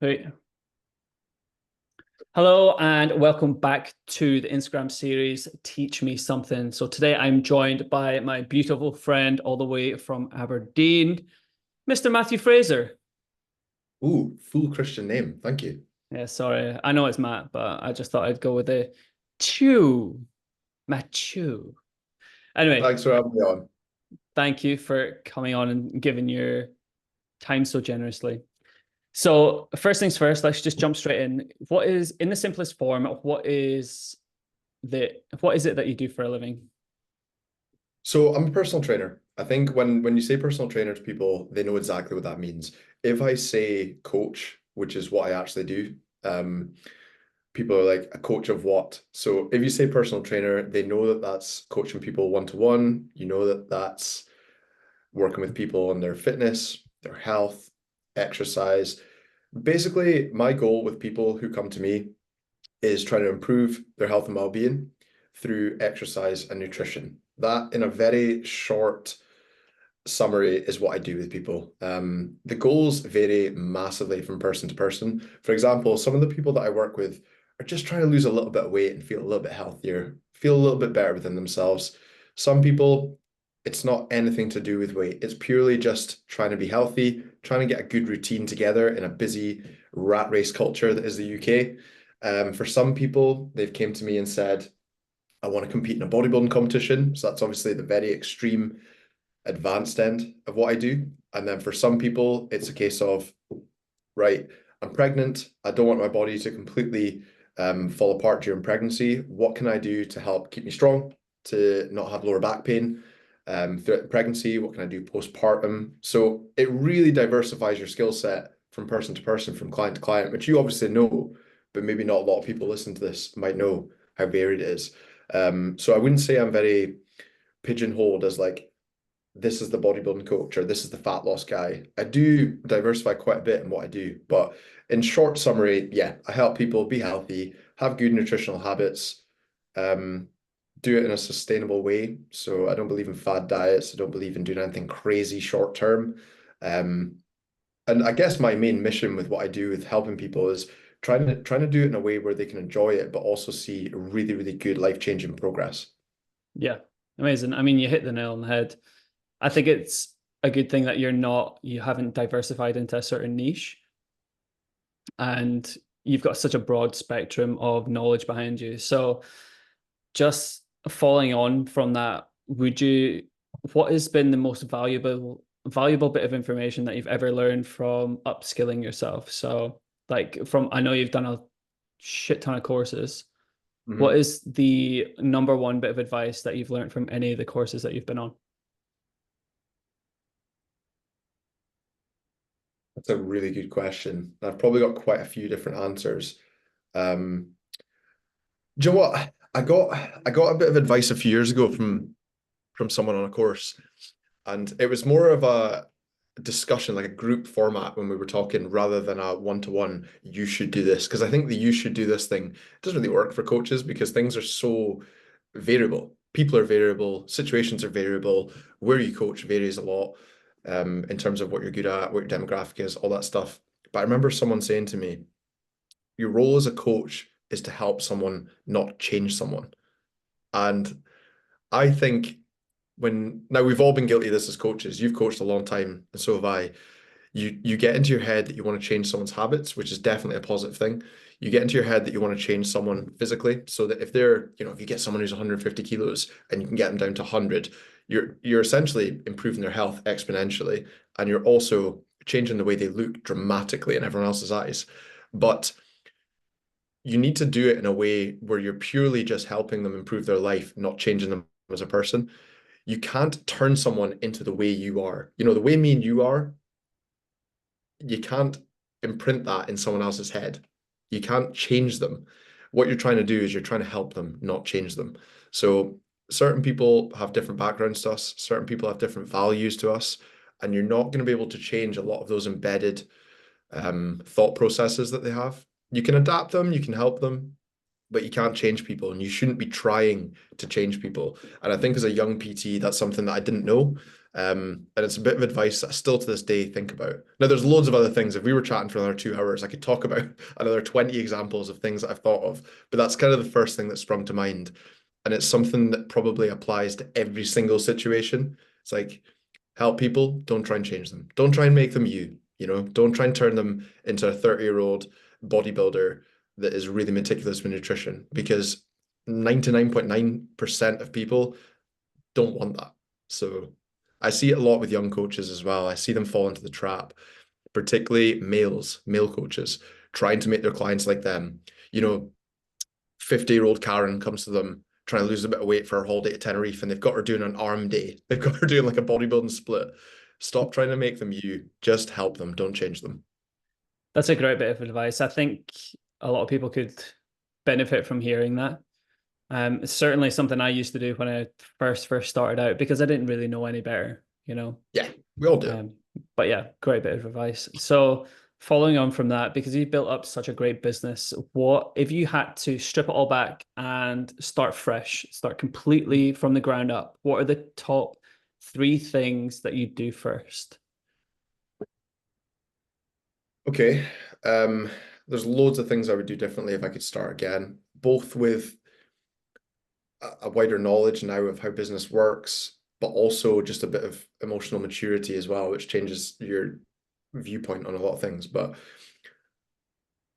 Right. Hello and welcome back to the Instagram series Teach Me Something. So today I'm joined by my beautiful friend all the way from Aberdeen, Mr. Matthew Fraser. Ooh, full Christian name. Thank you. Yeah, sorry. I know it's Matt, but I just thought I'd go with the Chew. Matthew. Anyway, Thanks for having me on. thank you for coming on and giving your time so generously. So first things first, let's just jump straight in. What is, in the simplest form, what is it that you do for a living? So I'm a personal trainer. I think when you say personal trainer to people, they know exactly what that means. If I say coach, which is what I actually do, um, people are like, a coach of what? So if you say personal trainer, they know that that's coaching people one-to-one. You know that that's working with people on their fitness, their health, exercise. Basically, my goal with people who come to me is trying to improve their health and well-being through exercise and nutrition. That, in a very short summary, is what I do with people. The goals vary massively from person to person. For example, some of the people that I work with are just trying to lose a little bit of weight and feel a little bit healthier, feel a little bit better within themselves. Some people, it's not anything to do with weight. It's purely just trying to be healthy, trying to get a good routine together in a busy rat race culture that is the UK. For some people, they've came to me and said, I want to compete in a bodybuilding competition. So that's obviously the very extreme advanced end of what I do. And then for some people, it's a case of, right, I'm pregnant. I don't want my body to completely fall apart during pregnancy. What can I do to help keep me strong, to not have lower back pain throughout the pregnancy? What can I do postpartum? So it really diversifies your skill set from person to person, from client to client, which you obviously know, but maybe not a lot of people listening to this might know how varied it is. So I wouldn't say I'm very pigeonholed as like, this is the bodybuilding coach or this is the fat loss guy. I do diversify quite a bit in what I do, but in short summary, yeah, I help people be healthy, have good nutritional habits, um, do it in a sustainable way. So I don't believe in fad diets. I don't believe in doing anything crazy short term. Um, and I guess my main mission with what I do with helping people is trying to do it in a way where they can enjoy it, but also see really, really good life-changing progress. Yeah, amazing. I mean, you hit the nail on the head. I think it's a good thing that you haven't diversified into a certain niche and you've got such a broad spectrum of knowledge behind you. So just following on from that, what has been the most valuable bit of information that you've ever learned from upskilling yourself? So like I know you've done a shit ton of courses. What Mhm. is the number one bit of advice that you've learned from any of the courses that you've been on? That's a really good question. I've probably got quite a few different answers. Um, do you know what? I got a bit of advice a few years ago from someone on a course, and it was more of a discussion, like a group format when we were talking, rather than a one-to-one, you should do this. Because I think the you should do this thing doesn't really work for coaches because things are so variable. People are variable, situations are variable, where you coach varies a lot, in terms of what you're good at, what your demographic is, all that stuff. But I remember someone saying to me, your role as a coach is to help someone, not change someone. And I think when now we've all been guilty of this as coaches, you've coached a long time, and so have I. You get into your head that you want to change someone's habits, which is definitely a positive thing. You get into your head that you want to change someone physically, so that if they're, if you get someone who's 150 kilos and you can get them down to 100, you're essentially improving their health exponentially, and you're also changing the way they look dramatically in everyone else's eyes. But you need to do it in a way where you're purely just helping them improve their life, not changing them as a person. You can't turn someone into the way you are. The way me and you are, you can't imprint that in someone else's head. You can't change them. What you're trying to do is you're trying to help them, not change them. So certain people have different backgrounds to us, certain people have different values to us, and you're not going to be able to change a lot of those embedded thought processes that they have. You can adapt them, you can help them, but you can't change people, and you shouldn't be trying to change people. And I think as a young PT, that's something that I didn't know. And it's a bit of advice that I still to this day think about. Now, there's loads of other things. If we were chatting for another 2 hours, I could talk about another 20 examples of things that I've thought of, but that's kind of the first thing that sprung to mind. And it's something that probably applies to every single situation. It's like, help people, don't try and change them. Don't try and make them you, don't try and turn them into a 30-year-old bodybuilder that is really meticulous with nutrition, because 99.9% of people don't want that. So I see it a lot with young coaches as well. I see them fall into the trap, particularly male coaches, trying to make their clients like them. 50-year-old Karen comes to them trying to lose a bit of weight for her holiday to Tenerife, and they've got her doing an arm day. They've got her doing like a bodybuilding split. Stop trying to make them you. Just help them. Don't change them. That's a great bit of advice. I think a lot of people could benefit from hearing that. It's certainly something I used to do when I first started out because I didn't really know any better, you know. Yeah, we all do it. Um, but yeah, great bit of advice. So following on from that, because you built up such a great business, what if you had to strip it all back and start fresh, start completely from the ground up? What are the top three things that you do first? Okay. Um, there's loads of things I would do differently if I could start again, both with a wider knowledge now of how business works, but also just a bit of emotional maturity as well, which changes your viewpoint on a lot of things. But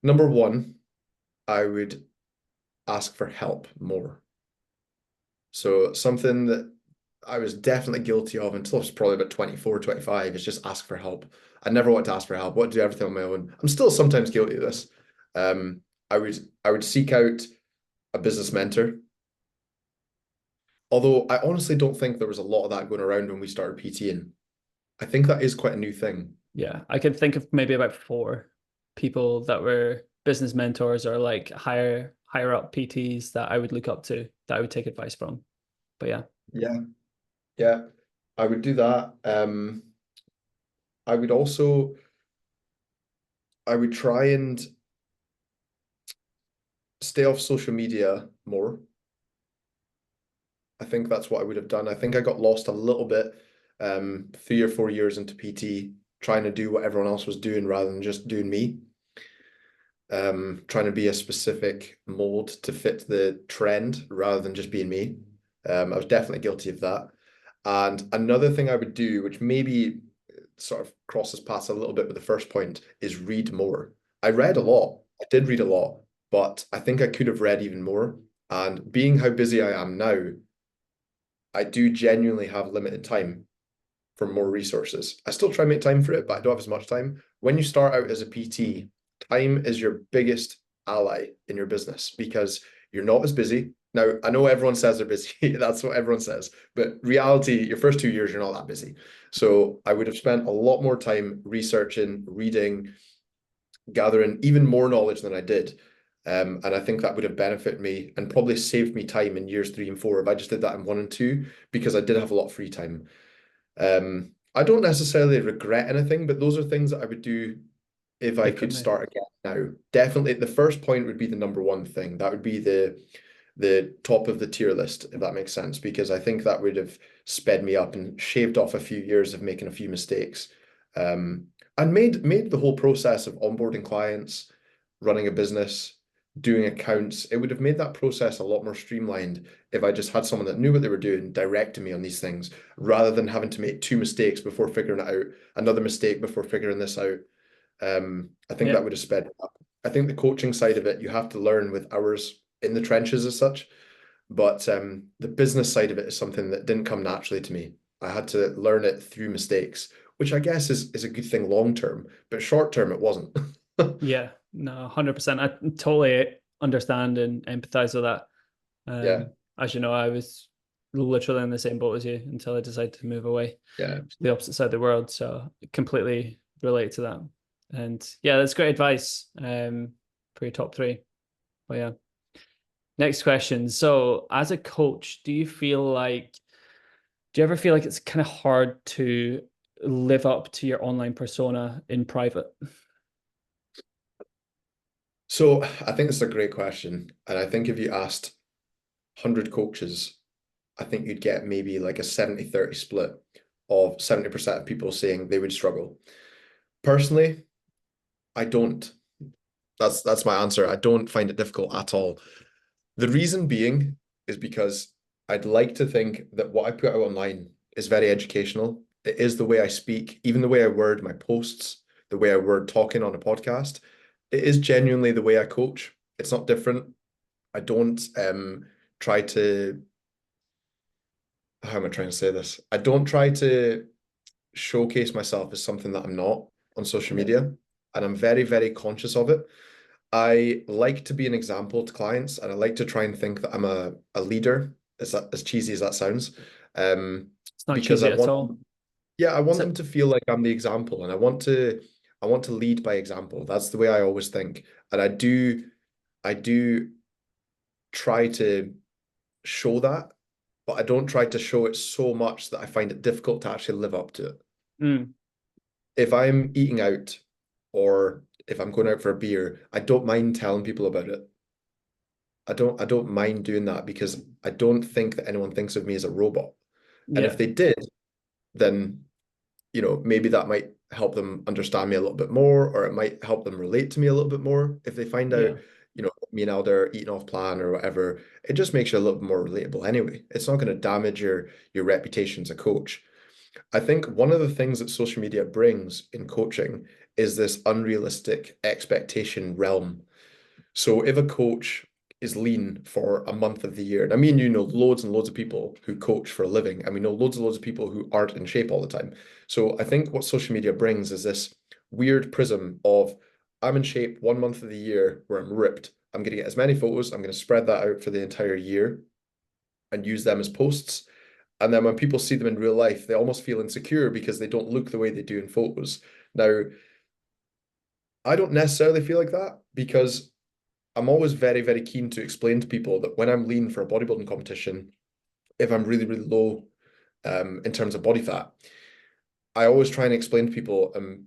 number one, I would ask for help more. So something that I was definitely guilty of until I was probably about 24, 25 is just ask for help. I never want to ask for help. I want to do everything on my own. I'm still sometimes guilty of this. Um, I would seek out a business mentor. Although I honestly don't think there was a lot of that going around when we started PTing. I think that is quite a new thing. Yeah, I can think of maybe about four people that were business mentors or like higher up PTs that I would look up to that I would take advice from. But yeah, Yeah, yeah, I would do that. I would also I would try and stay off social media more. I think that's what I would have done. I think I got lost a little bit 3 or 4 years into PT, trying to do what everyone else was doing rather than just doing me. Trying to be a specific mold to fit the trend rather than just being me. I was definitely guilty of that. And another thing I would do, which maybe sort of crosses paths a little bit with the first point, is read more. I read a lot. I did read a lot, but I think I could have read even more. And being how busy I am now, I do genuinely have limited time for more resources. I still try and make time for it, but I don't have as much time. When you start out as a PT, time is your biggest ally in your business because you're not as busy. Now, I know everyone says they're busy. That's what everyone says. But reality, your first 2 years, you're not that busy. So I would have spent a lot more time researching, reading, gathering even more knowledge than I did. And I think that would have benefited me and probably saved me time in years 3 and 4 if I just did that in 1 and 2, because I did have a lot of free time. I don't necessarily regret anything, but those are things that I would do if I could differently. start again now. Definitely, the first point would be the number one thing. That would be the top of the tier list, if that makes sense, because I think that would have sped me up and shaved off a few years of making a few mistakes. Um, and made the whole process of onboarding clients, running a business, doing accounts, it would have made that process a lot more streamlined if I just had someone that knew what they were doing directing me on these things, rather than having to make two mistakes before figuring it out, another mistake before figuring this out. I think Yeah. that would have sped up. I think the coaching side of it, you have to learn with hours in the trenches as such. But the business side of it is something that didn't come naturally to me. I had to learn it through mistakes, which I guess is a good thing long term, but short term it wasn't. Yeah, no, 100%. I totally understand and empathize with that. Yeah, As you know, I was literally in the same boat as you until I decided to move away yeah. to the opposite side of the world. So I completely relate to that. And yeah, that's great advice for your top three. But yeah. Next question. So as a coach, do you ever feel like it's kind of hard to live up to your online persona in private? So I think this is a great question. And I think if you asked 100 coaches, I think you'd get maybe like a 70-30 split of 70% of people saying they would struggle. Personally, I don't. That's my answer. I don't find it difficult at all. The reason being is because I'd like to think that what I put out online is very educational. It is the way I speak, even the way I word my posts, the way I word talking on a podcast. It is genuinely the way I coach. It's not different. I don't try to, how am I trying to say this? I don't try to showcase myself as something that I'm not on social Yeah. media. And I'm very, very conscious of it. I like to be an example to clients, and I like to try and think that I'm a leader, as cheesy as that sounds. Um, It's not because cheesy at all. I want So, them to feel like I'm the example, and I want to lead by example. That's the way I always think. And I do try to show that, but I don't try to show it so much that I find it difficult to actually live up to it. mm, If I'm eating out or if I'm going out for a beer, I don't mind telling people about it. I don't mind doing that because I don't think that anyone thinks of me as a robot. And if yeah, they did, then maybe that might help them understand me a little bit more, or it might help them relate to me a little bit more. If they find out, yeah, me and Elder eating off plan or whatever, it just makes you a little bit more relatable anyway. It's not going to damage your reputation as a coach. I think one of the things that social media brings in coaching is this unrealistic expectation realm. So if a coach is lean for a month of the year, and I mean, loads and loads of people who coach for a living, and we know loads and loads of people who aren't in shape all the time. So I think what social media brings is this weird prism of I'm in shape 1 month of the year where I'm ripped. I'm going to get as many photos. I'm going to spread that out for the entire year and use them as posts. And then when people see them in real life, they almost feel insecure because they don't look the way they do in photos. Now, I don't necessarily feel like that because I'm always very, very keen to explain to people that when I'm lean for a bodybuilding competition, if I'm really, really low in terms of body fat, I always try and explain to people and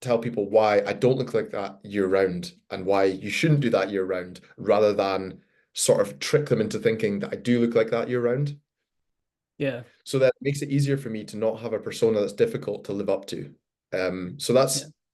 tell people why I don't look like that year round and why you shouldn't do that year round, rather than sort of trick them into thinking that I do look like that year round. yeah, So that makes it easier for me to not have a persona that's difficult to live up to. So yeah,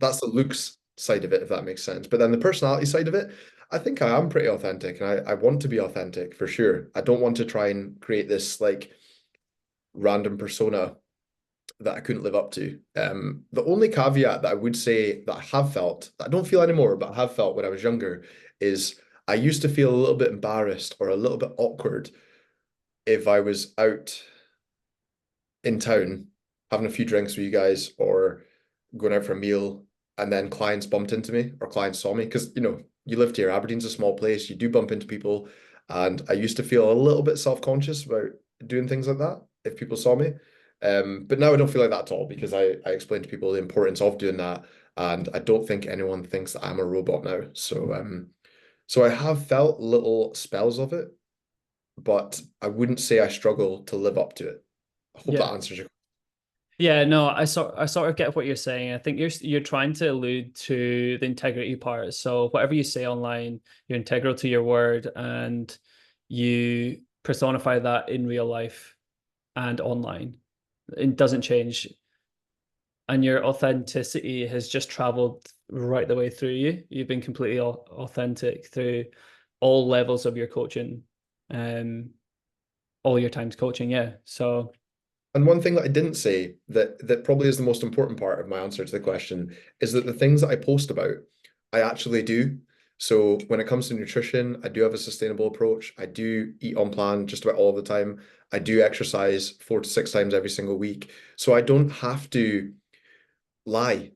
that's the looks side of it, if that makes sense. But then the personality side of it, I think I am pretty authentic, and I want to be authentic for sure. I don't want to try and create this like random persona that I couldn't live up to. The only caveat that I would say that I have felt, that I don't feel anymore, but I have felt when I was younger, is I used to feel a little bit embarrassed or a little bit awkward if I was out in town having a few drinks with you guys or going out for a meal, and then clients bumped into me or clients saw me because you lived here. Aberdeen's a small place. You do bump into people, and I used to feel a little bit self-conscious about doing things like that if people saw me. But now I don't feel like that at all because I explained to people the importance of doing that, and I don't think anyone thinks that I'm a robot now. So I have felt little spells of it, but I wouldn't say I struggle to live up to it. I hope that yeah. answers your. Yeah, no, I sort of get what you're saying. I think you're trying to allude to the integrity part. So whatever you say online, you're integral to your word and you personify that in real life and online. It doesn't change. And your authenticity has just traveled right the way through you. You've been completely authentic through all levels of your coaching, um, all your times coaching. Yeah. So And one thing that I didn't say that probably is the most important part of my answer to the question is that the things that I post about, I actually do. So when it comes to nutrition, I do have a sustainable approach. I do eat on plan just about all the time. I do exercise 4 to 6 times every single week. So I don't have to lie.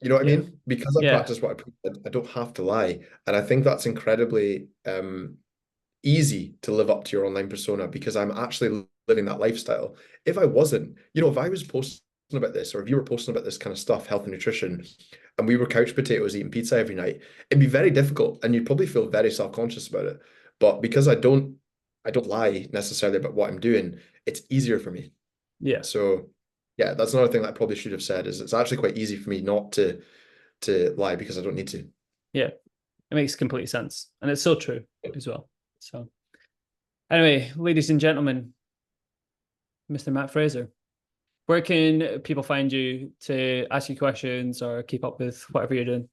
You know what I yeah, mean? Because I yeah, practice what I preach, I don't have to lie. And I think that's incredibly easy to live up to your online persona because I'm actually living that lifestyle. If I wasn't, if I was posting about this, or if you were posting about this kind of stuff, health and nutrition, and we were couch potatoes eating pizza every night, it'd be very difficult and you'd probably feel very self-conscious about it. But because I don't lie necessarily about what I'm doing, it's easier for me. yeah. So yeah, that's another thing that I probably should have said is it's actually quite easy for me not to lie because I don't need to. Yeah, it makes complete sense. And it's so true as well. So anyway, ladies and gentlemen, Mr. Matt Fraser, where can people find you to ask you questions or keep up with whatever you're doing?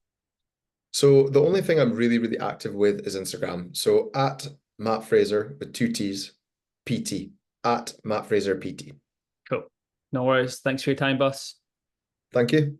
So the only thing I'm really, really active with is Instagram. So at Matt Fraser with two T's, PT, at Matt Fraser PT. Cool. No worries. Thanks for your time, boss. Thank you.